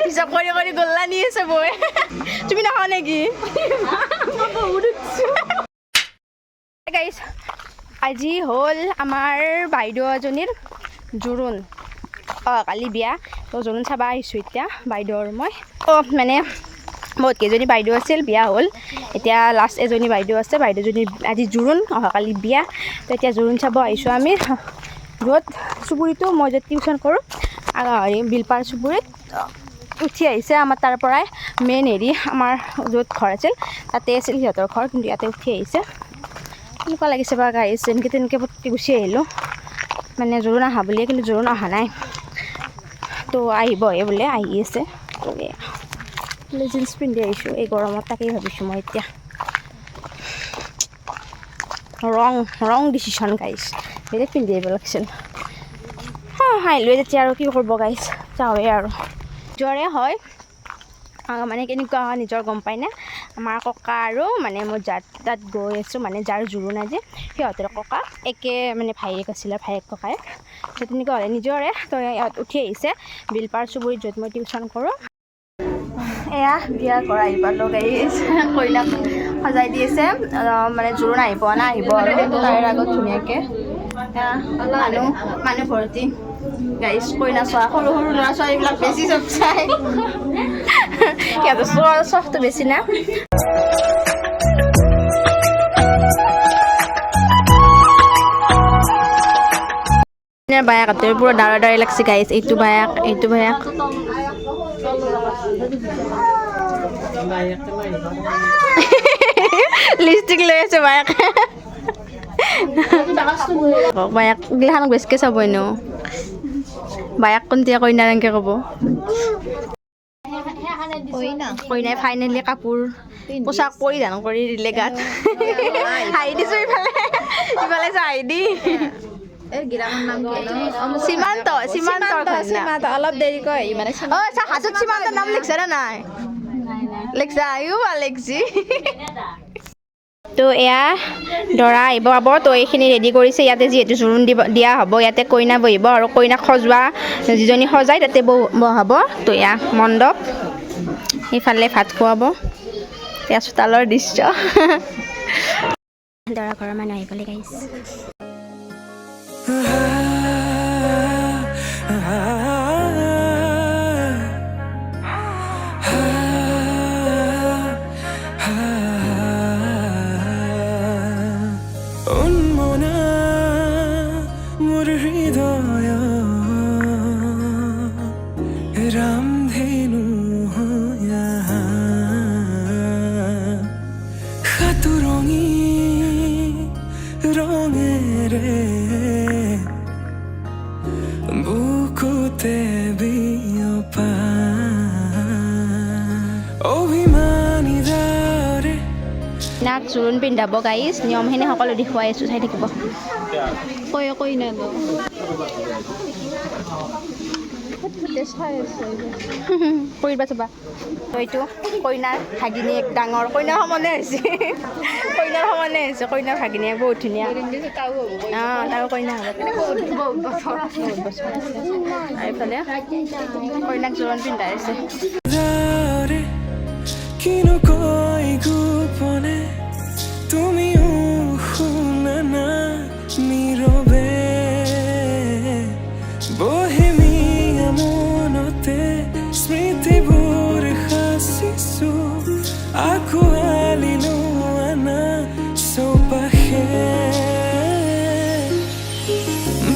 হিচাপ কৰি কৰি গল্লা নি আছে বৈ তুমি নাখাও নেকি গাইছ আজি হ'ল আমাৰ বাইদেউ এজনীৰ জোৰোণ কালি বিয়া তো জোৰোণ চাব আহিছোঁ এতিয়া বাইদেউ আৰু মই মানে বহুত কেইজনী বাইদেউ আছিল বিয়া হ'ল এতিয়া লাষ্ট এজনী বাইদেউ আছে বাইদেউজনী আজি জোৰোণ অহাকালি বিয়া তো এতিয়া জোৰোণ চাব আহিছোঁ আমি য'ত চুবুৰীটো মই য'ত টিউশ্যন কৰোঁ বিলপাৰ চুবুৰীত উঠি আহিছে আমাৰ তাৰ পৰাই মেইন আমাৰ য'ত ঘৰ আছিল তাতে আছিল সিহঁতৰ ঘৰ কিন্তু ইয়াতে উঠি আহিছে কেনেকুৱা লাগিছে বা গাইছ যেনেকৈ তেনেকৈ পটকৈ গুচি আহিলোঁ মানে জোৰোণ অহা বুলিয়ে কিন্তু জোৰোণ অহা নাই তো আহিবহে বোলে আহি আছে জিন্স পিন্ধি আহিছোঁ এই গৰমত তাকেই ভাবিছোঁ মই এতিয়া ৰং ডিচিশ্যন গাইছ বেলেগ পিন্ধি আহিব লাগিছিল আহিলোৱে তেতিয়া আৰু কি কৰিব গাইছ যাওঁৱে আৰু নিজৰে হয় মানে কেনেকুৱা হয় নিজৰ গম পায়নে আমাৰ ককা আৰু মানে মই যাৰ তাত গৈ আছোঁ মানে যাৰ জোৰোণ আজি সিহঁতৰ ককা একে মানে ভায়েক আছিলে ভায়েক ককায়েক তো তেনেকুৱা হ'লে নিজৰে তো ইয়াত উঠি আহিছে বিলপাৰ চুবুৰীত য'ত মই টিউশ্যন কৰোঁ এয়া বিয়া কৰা আহি পালোঁ গাইছ কইনাক সজাই দি আছে মানে জোৰোণ আহি পোৱা নাই আহিব আৰু তাইৰ আগত ধুনীয়াকৈ মানুহ ভৰ্তি গাইছ কইনা চোৱা সৰু সৰু ল'ৰা ছোৱালীবিলাক বেছি চব চাই সিহঁতৰ চখটো বেছি না বায়াক হাতৰ পুৰা ডাঙৰ ডাঙৰ লাগছে গাইছ এইটো বায়াক লিপষ্টিক লৈ আছে বায়াক গিলাখানক বেছিকৈ চাব এনেও বায়াক কোনতিয়া কইনা এনেকৈ ক'ব কইনাই ফাইনেলি কাপোৰ পোচাক পৰিধান কৰি দিলে গাত হাঁহি দিছোঁ ইফালে হাঁহি দি সীমান্ত অলপ দেৰিকৈ মানে হাতত সীমান্তৰ নাম লিখছে না নাই লিখছা আহিও ভাল লিখছি তো এয়া দৰা আহিব পাব তো এইখিনি ৰেডি কৰিছে ইয়াতে যিহেতু জোৰোণ দিয়া হ'ব ইয়াতে কইনা বহিব আৰু কইনাক সজোৱা যিজনী সজাই তাতে বহাব তো এয়া মণ্ডপ সেইফালে ভাত খুৱাব এয়া চোতালৰ দৃশ্য দৰা ঘৰৰ মানুহ আহি পালে গাইছ নাক জোৰোণ পিন্ধাব গাইছ নিয়মখিনি সকলো দেখুৱাই আছোঁ চাই থাকিব কইনা কৰিবা চাবা তো এইটো কইনাৰ ভাগিনীয়েক ডাঙৰ কইনাৰ সমানে হৈছে কইনাৰ ভাগিনীয়েক বহুত ধুনীয়া তাৰো কইনা হ'ব এইফালে কইনাক জোৰোণ পিন্ধাই আছে তুমিও শুনা না নীৰৱে বহেমিয়া মনতে স্মৃতিবোৰ সাঁচিছোঁ আঁকোৱালিলো আনা চৌপাশে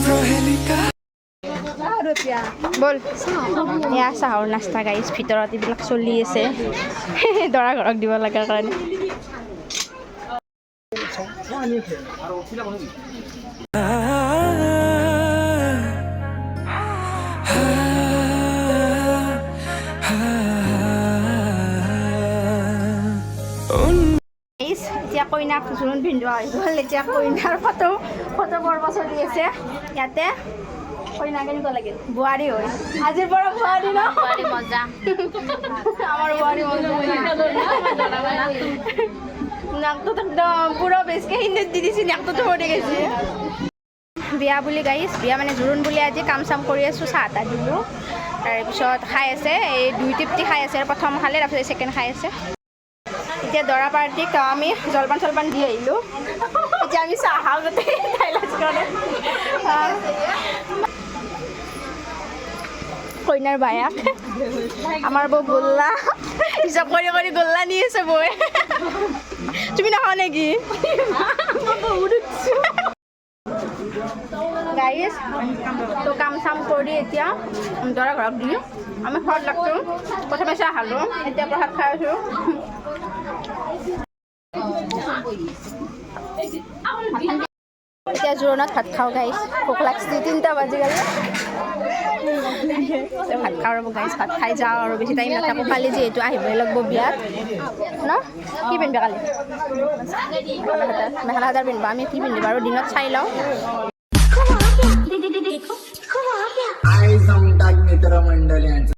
প্ৰহেলিকা বল এয়া চাহৰ নাস্তা গাইছ ভিতৰত এইবিলাক চলি আছে দৰা ঘৰক দিব লগাৰ কাৰণে এতিয়া কইনাক জোৰোণ পিন্ধোৱা হৈ গ'ল এতিয়া কইনাৰ ফটো পৰ্ব চলি আছে ইয়াতে কইনা কেনেকুৱা লাগিল বোৱাৰী হৈ আজিৰ পৰা বোৱাৰী ন মজা আমাৰ বোৱাৰী মজা নাকটো একদম পুরো বেশকে হিন্দুত দি দিছি নাকটো পড়ে গেছে বিয়া বুলি গাইছ বিয়া মানে জোৰোণ বুলি আজি কাম চাম কৰি আছো চাহ তা দিলোঁ তাৰপিছত খাই আছে, এই 2 টিপটি খাই আছে, প্ৰথম খালে তাৰপিছত ছেকেণ্ড খাই আছে। এতিয়া দৰা পাৰ্টিক আমি জলপান চলপান দি আহিলোঁ, এতিয়া আমি চাহ খাওঁ গোটেই কইনাৰ বায়াক আমাৰ বৌ গোল্লা হিচাপ কৰি কৰি গোল্লা নি আছে বৌয়ে। তুমি নাখাও নেকি? গাইজ তো কাম চাম কৰি এতিয়া দৰা ঘৰক দিওঁ, আমি ঘৰত লাগছোঁ। প্ৰথমে চাহ খালোঁ, এতিয়া প্ৰসাদ খাই আছোঁ। এতিয়া জোৰোণত ভাত খাওঁ গাইজ, ভোক লাগছি, 3টা বাজি গ'ল। ভাত খাওঁ ৰ'ব গাইজ, ভাত খাই যাওঁ আৰু বেছি টাইম নাথাকোঁ। কালি যিহেতু আহিবই লাগিব বিয়াত ন, কি পিন্ধিবা কালি? মেখেলা চাদৰ পিন্ধিবা, আমি কি পিন্ধিবা আৰু দিনত চাই লওঁ। आई मित्रमंडळी